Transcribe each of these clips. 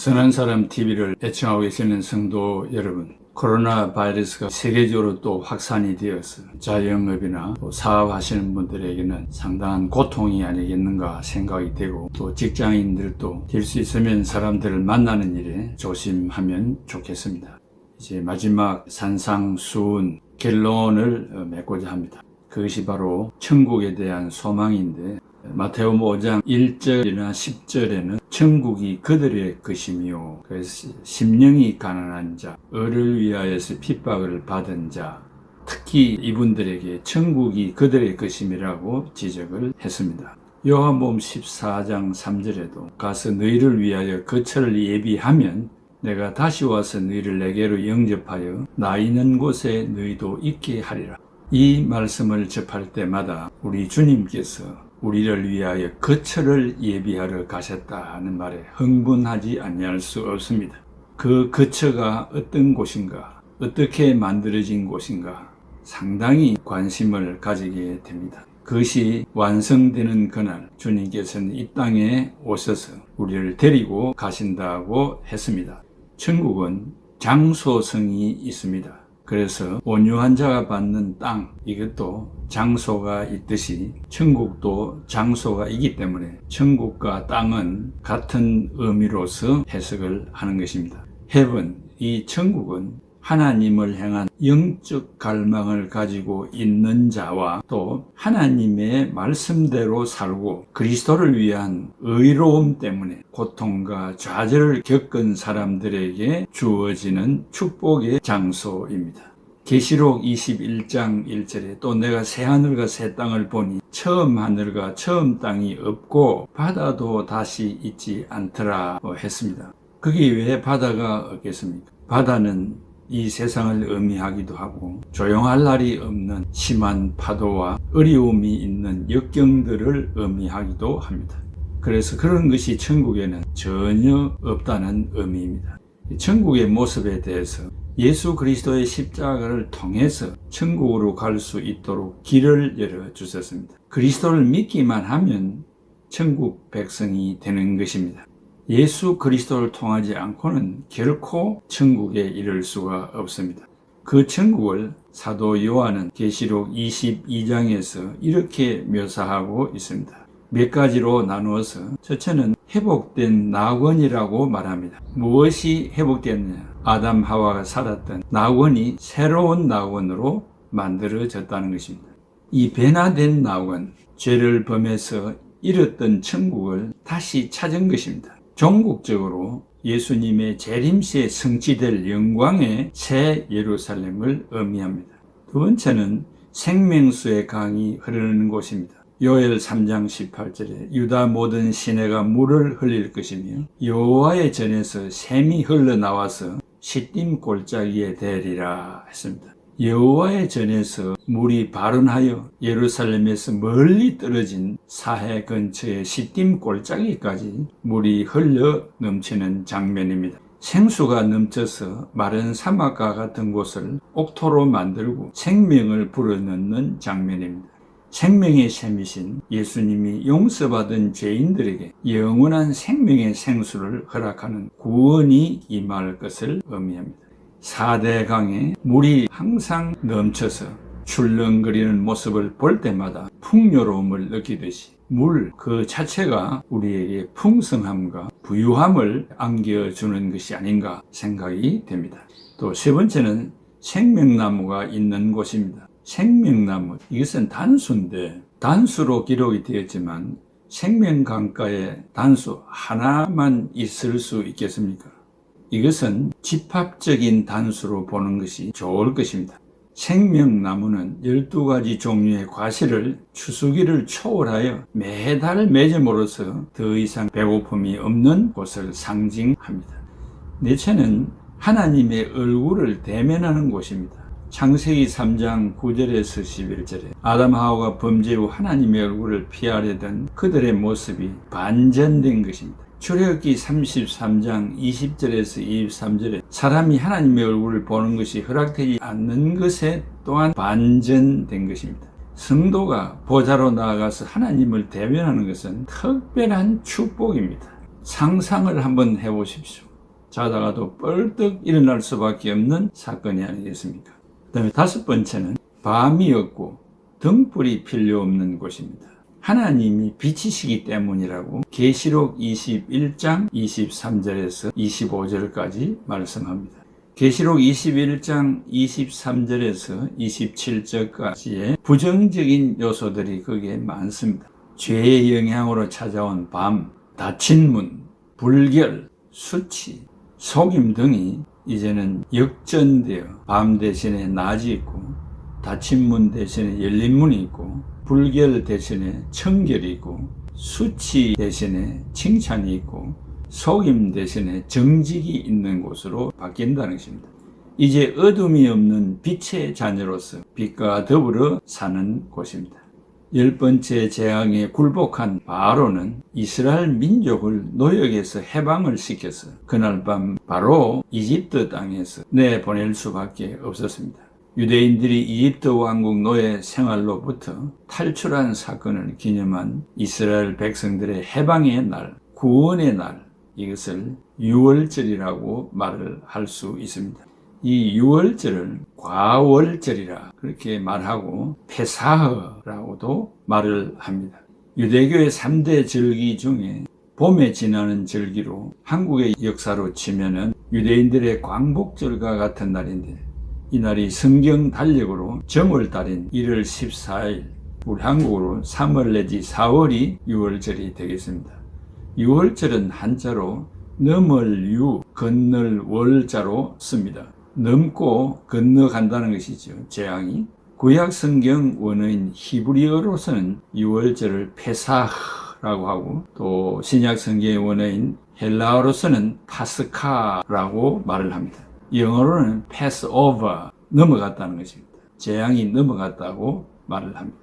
선한 사람 TV를 애청하고 계시는 성도 여러분, 코로나 바이러스가 세계적으로 또 확산이 되어서 자영업이나 사업하시는 분들에게는 상당한 고통이 아니겠는가 생각이 되고, 또 직장인들도 될 수 있으면 사람들을 만나는 일에 조심하면 좋겠습니다. 이제 마지막 산상수훈 결론을 맺고자 합니다. 그것이 바로 천국에 대한 소망인데, 마태복음 5장 1절이나 10절에는 천국이 그들의 것이며, 그래서 심령이 가난한 자, 을을 위하여서 핍박을 받은 자, 특히 이분들에게 천국이 그들의 것임이라고 지적을 했습니다. 요한복음 14장 3절에도 가서 너희를 위하여 거처를 예비하면 내가 다시 와서 너희를 내게로 영접하여 나 있는 곳에 너희도 있게 하리라. 이 말씀을 접할 때마다 우리 주님께서 우리를 위하여 거처를 예비하러 가셨다는 말에 흥분하지 아니할 수 없습니다. 그 거처가 어떤 곳인가, 어떻게 만들어진 곳인가 상당히 관심을 가지게 됩니다. 그것이 완성되는 그날 주님께서는 이 땅에 오셔서 우리를 데리고 가신다고 했습니다. 천국은 장소성이 있습니다. 그래서 온유한 자가 받는 땅, 이것도 장소가 있듯이 천국도 장소가 있기 때문에 천국과 땅은 같은 의미로서 해석을 하는 것입니다. heaven, 이 천국은 하나님을 향한 영적 갈망을 가지고 있는 자와 또 하나님의 말씀대로 살고 그리스도를 위한 의로움 때문에 고통과 좌절을 겪은 사람들에게 주어지는 축복의 장소입니다. 계시록 21장 1절에 또 내가 새 하늘과 새 땅을 보니 처음 하늘과 처음 땅이 없고 바다도 다시 있지 않더라 했습니다. 거기 왜 바다가 없겠습니까? 바다는 이 세상을 의미하기도 하고 조용할 날이 없는 심한 파도와 어려움이 있는 역경들을 의미하기도 합니다. 그래서 그런 것이 천국에는 전혀 없다는 의미입니다. 천국의 모습에 대해서 예수 그리스도의 십자가를 통해서 천국으로 갈 수 있도록 길을 열어주셨습니다. 그리스도를 믿기만 하면 천국 백성이 되는 것입니다. 예수 그리스도를 통하지 않고는 결코 천국에 이를 수가 없습니다. 그 천국을 사도 요한은 계시록 22장에서 이렇게 묘사하고 있습니다. 몇 가지로 나누어서 첫째는 회복된 낙원이라고 말합니다. 무엇이 회복됐느냐? 아담 하와가 살았던 낙원이 새로운 낙원으로 만들어졌다는 것입니다. 이 변화된 낙원, 죄를 범해서 잃었던 천국을 다시 찾은 것입니다. 종국적으로 예수님의 재림시에 성취될 영광의 새 예루살렘을 의미합니다. 두 번째는 생명수의 강이 흐르는 곳입니다. 요엘 3장 18절에 유다 모든 시내가 물을 흘릴 것이며 여호와의 전에서 샘이 흘러나와서 시딤 골짜기에 대리라 했습니다. 여호와의 전에서 물이 발원하여 예루살렘에서 멀리 떨어진 사해 근처의 시딤 골짜기까지 물이 흘러 넘치는 장면입니다. 생수가 넘쳐서 마른 사막과 같은 곳을 옥토로 만들고 생명을 불어넣는 장면입니다. 생명의 샘이신 예수님이 용서받은 죄인들에게 영원한 생명의 생수를 허락하는 구원이 임할 것을 의미합니다. 4대 강에 물이 항상 넘쳐서 출렁거리는 모습을 볼 때마다 풍요로움을 느끼듯이 물 그 자체가 우리에게 풍성함과 부유함을 안겨주는 것이 아닌가 생각이 됩니다. 또 세 번째는 생명나무가 있는 곳입니다. 생명나무, 이것은 단수인데 단수로 기록이 되었지만 생명강가에 단수 하나만 있을 수 있겠습니까? 이것은 집합적인 단수로 보는 것이 좋을 것입니다. 생명나무는 12가지 종류의 과실을 추수기를 초월하여 매달 맺음으로써 더 이상 배고픔이 없는 곳을 상징합니다. 넷째는 하나님의 얼굴을 대면하는 곳입니다. 창세기 3장 9절에서 11절에 아담 하와가 범죄 후 하나님의 얼굴을 피하려던 그들의 모습이 반전된 것입니다. 출애굽기 33장 20절에서 23절에 사람이 하나님의 얼굴을 보는 것이 허락되지 않는 것에 또한 반전된 것입니다. 성도가 보좌로 나아가서 하나님을 대면하는 것은 특별한 축복입니다. 상상을 한번 해보십시오. 자다가도 뻘떡 일어날 수밖에 없는 사건이 아니겠습니까? 그 다음에 다섯 번째는 밤이 없고 등불이 필요 없는 곳입니다. 하나님이 빛이시기 때문이라고 계시록 21장 23절에서 25절까지 말씀합니다. 계시록 21장 23절에서 27절까지의 부정적인 요소들이 거기에 많습니다. 죄의 영향으로 찾아온 밤, 닫힌 문, 불결, 수치, 속임 등이 이제는 역전되어 밤 대신에 낮이 있고, 닫힌 문 대신에 열린 문이 있고, 불결 대신에 청결이 있고, 수치 대신에 칭찬이 있고, 속임 대신에 정직이 있는 곳으로 바뀐다는 것입니다. 이제 어둠이 없는 빛의 자녀로서 빛과 더불어 사는 곳입니다. 열 번째 재앙에 굴복한 바로는 이스라엘 민족을 노역에서 해방을 시켜서 그날 밤 바로 이집트 땅에서 내보낼 수밖에 없었습니다. 유대인들이 이집트 왕국 노예 생활로부터 탈출한 사건을 기념한 이스라엘 백성들의 해방의 날, 구원의 날, 이것을 유월절이라고 말을 할 수 있습니다. 이 유월절을 과월절이라 그렇게 말하고 페사흐라고도 말을 합니다. 유대교의 3대 절기 중에 봄에 지나는 절기로 한국의 역사로 치면은 유대인들의 광복절과 같은 날인데, 이 날이 성경 달력으로 정월달인 1월 14일, 우리 한국으로 3월 내지 4월이 유월절이 되겠습니다. 유월절은 한자로 넘을 유, 건널 월자로 씁니다. 넘고 건너간다는 것이죠. 재앙이. 구약 성경 원어인 히브리어로서는 유월절을 페사흐라고 하고, 또 신약 성경의 원어인 헬라어로서는 파스카라고 말을 합니다. 영어로는 Passover, 넘어갔다는 것입니다. 재앙이 넘어갔다고 말을 합니다.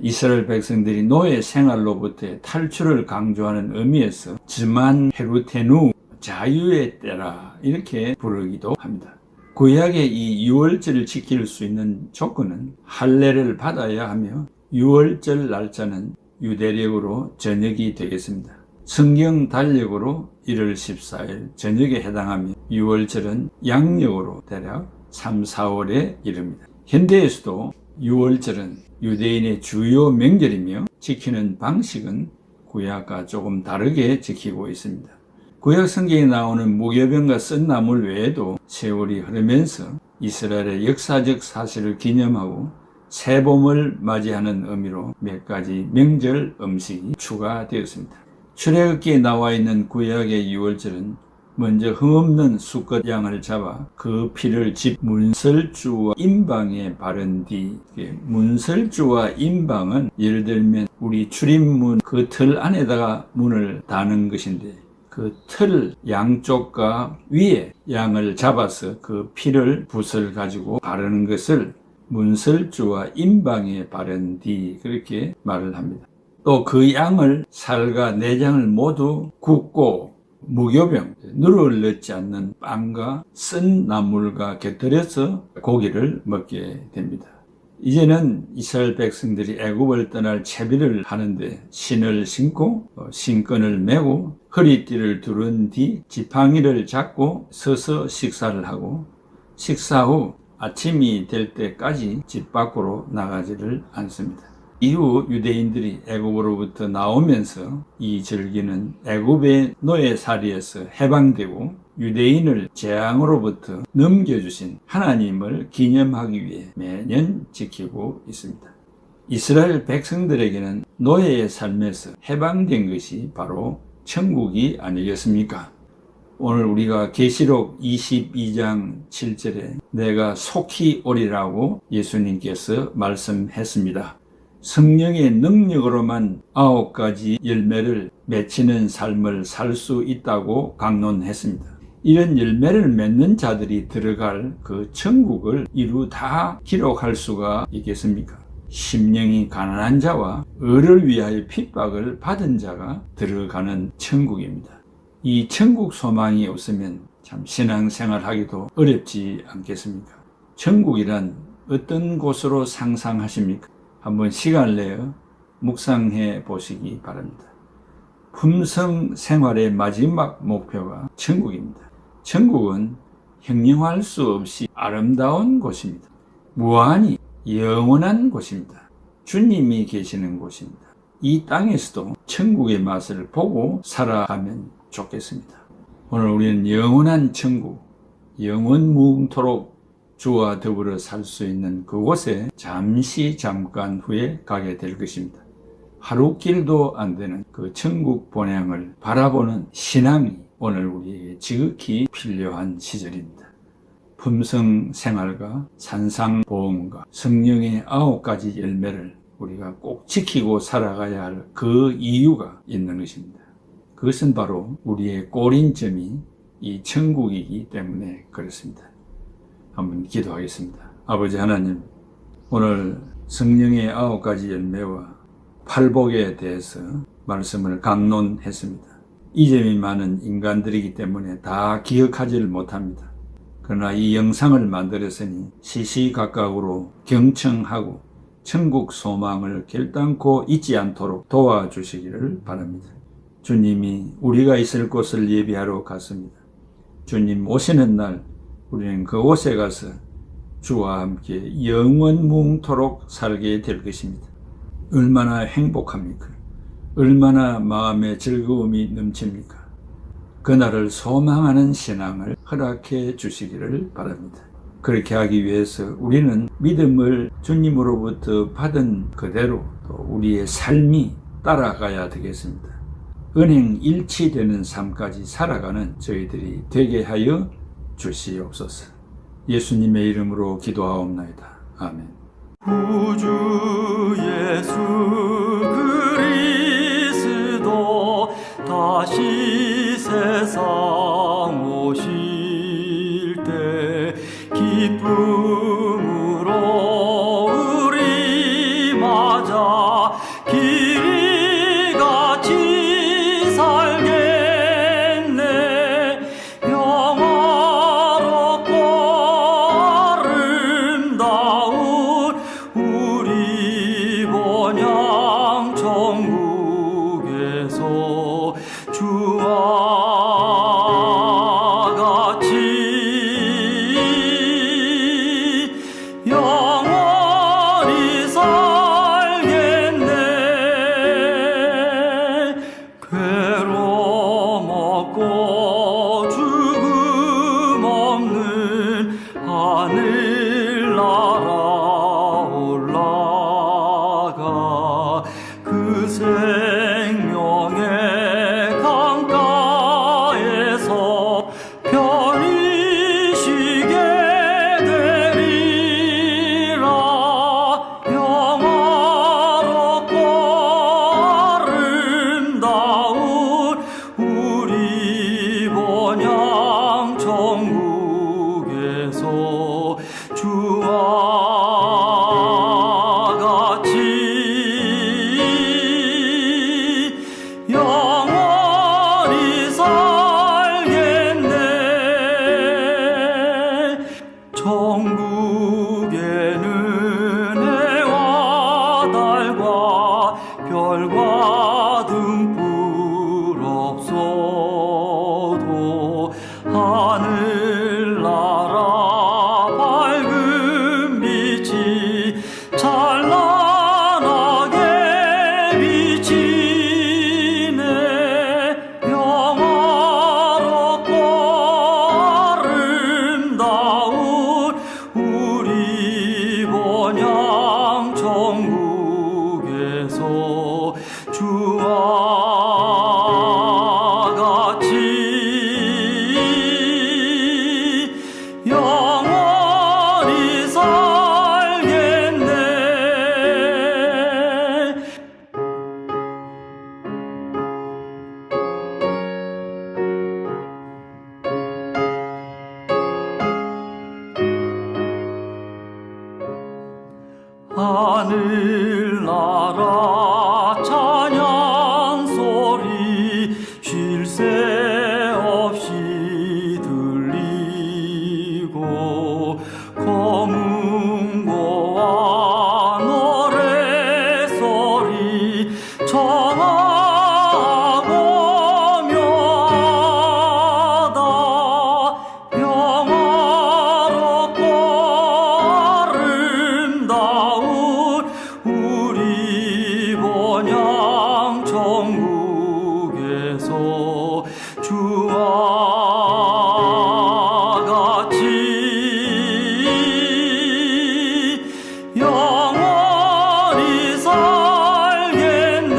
이스라엘 백성들이 노예 생활로부터의 탈출을 강조하는 의미에서 즈만 헤루테누, 자유의 때라 이렇게 부르기도 합니다. 구약의 이 유월절을 지킬 수 있는 조건은 할례를 받아야 하며, 유월절 날짜는 유대력으로 저녁이 되겠습니다. 성경 달력으로 1월 14일 저녁에 해당하며, 유월절은 양력으로 대략 3, 4월에 이릅니다. 현대에서도 유월절은 유대인의 주요 명절이며 지키는 방식은 구약과 조금 다르게 지키고 있습니다. 구약 성경에 나오는 무교병과 썬나물 외에도 세월이 흐르면서 이스라엘의 역사적 사실을 기념하고 새봄을 맞이하는 의미로 몇 가지 명절 음식이 추가되었습니다. 출애굽기에 나와 있는 구약의 유월절은 먼저 흠없는 수컷 양을 잡아 그 피를 집 문설주와 임방에 바른 뒤, 문설주와 임방은 예를 들면 우리 출입문 그 틀 안에다가 문을 다는 것인데, 그 틀 양쪽과 위에 양을 잡아서 그 피를 붓을 가지고 바르는 것을 문설주와 임방에 바른 뒤, 그렇게 말을 합니다. 또 그 양을 살과 내장을 모두 굽고 무교병, 누를 넣지 않는 빵과 쓴 나물과 곁들여서 고기를 먹게 됩니다. 이제는 이스라엘 백성들이 애굽을 떠날 채비를 하는데 신을 신고 신건을 메고 허리띠를 두른 뒤 지팡이를 잡고 서서 식사를 하고, 식사 후 아침이 될 때까지 집 밖으로 나가지를 않습니다. 이후 유대인들이 애굽으로부터 나오면서 이 절기는 애굽의 노예살이에서 해방되고 유대인을 재앙으로부터 넘겨주신 하나님을 기념하기 위해 매년 지키고 있습니다. 이스라엘 백성들에게는 노예의 삶에서 해방된 것이 바로 천국이 아니겠습니까? 오늘 우리가 계시록 22장 7절에 내가 속히 오리라고 예수님께서 말씀했습니다. 성령의 능력으로만 9가지 열매를 맺히는 삶을 살 수 있다고 강론했습니다. 이런 열매를 맺는 자들이 들어갈 그 천국을 이루 다 기록할 수가 있겠습니까? 심령이 가난한 자와 을을 위하여 핍박을 받은 자가 들어가는 천국입니다. 이 천국 소망이 없으면 참 신앙생활 하기도 어렵지 않겠습니까? 천국이란 어떤 곳으로 상상하십니까? 한번 시간을 내어 묵상해 보시기 바랍니다. 품성 생활의 마지막 목표가 천국입니다. 천국은 형용할 수 없이 아름다운 곳입니다. 무한히 영원한 곳입니다. 주님이 계시는 곳입니다. 이 땅에서도 천국의 맛을 보고 살아가면 좋겠습니다. 오늘 우리는 영원한 천국, 영원 무궁토록 주와 더불어 살 수 있는 그곳에 잠깐 후에 가게 될 것입니다. 하루 길도 안 되는 그 천국 본향을 바라보는 신앙이 오늘 우리에게 지극히 필요한 시절입니다. 품성 생활과 산상보험과 성령의 9가지 열매를 우리가 꼭 지키고 살아가야 할 그 이유가 있는 것입니다. 그것은 바로 우리의 꼬린점이 이 천국이기 때문에 그렇습니다. 한번 기도하겠습니다. 아버지 하나님, 오늘 성령의 9가지 열매와 팔복에 대해서 말씀을 강론했습니다. 이점이 많은 인간들이기 때문에 다 기억하지를 못합니다. 그러나 이 영상을 만들었으니 시시각각으로 경청하고 천국 소망을 결단코 잊지 않도록 도와주시기를 바랍니다. 주님이 우리가 있을 곳을 예비하러 갔습니다. 주님 오시는 날 우리는 그곳에 가서 주와 함께 영원무궁토록 살게 될 것입니다. 얼마나 행복합니까? 얼마나 마음의 즐거움이 넘칩니까? 그날을 소망하는 신앙을 허락해 주시기를 바랍니다. 그렇게 하기 위해서 우리는 믿음을 주님으로부터 받은 그대로 또 우리의 삶이 따라가야 되겠습니다. 은행 일치되는 삶까지 살아가는 저희들이 되게 하여 주시옵소서. 예수님의 이름으로 기도하옵나이다. 아멘. 구주 예수 그리스도 다시 세상 오실 때 기쁨으로 우리 맞아 길이 같이 살겠네. 영화롭고 아름다운 우리 본향 천국에서 주와 같이 영원히 살겠네. 괴로움 없고 죽음 없는 하늘나라 올라가 그 생명의 강가에서 편히 쉬게 되리라. 영화롭고 아름다운 우리 본향 천국에서 주와 같이 영원히 살겠네. 천국에는 해와 달과 별과 등불 없어도 하늘나라 밝은 빛이 찬란하게 비치네. 영화롭고 아름다운 우리 본향 천국에서 주와 같이 영원히 살겠네. 하늘나라 찬양 번영 천국에서 주와 같이 영원히 살겠네.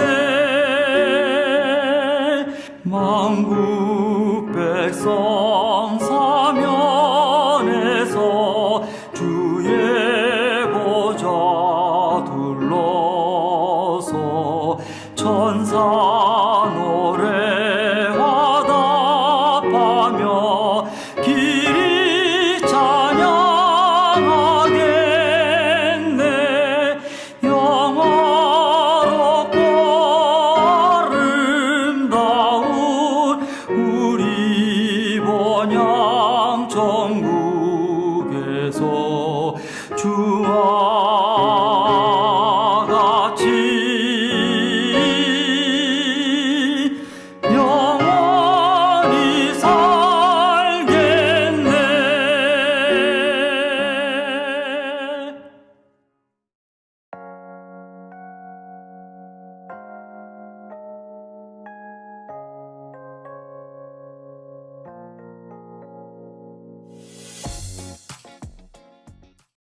만국 백성 사면에서 주의 보좌 둘러서 천사 노래 화답하며 길이 찬양하겠네. 영화롭고 아름다운 우리 번영 천국에서 주와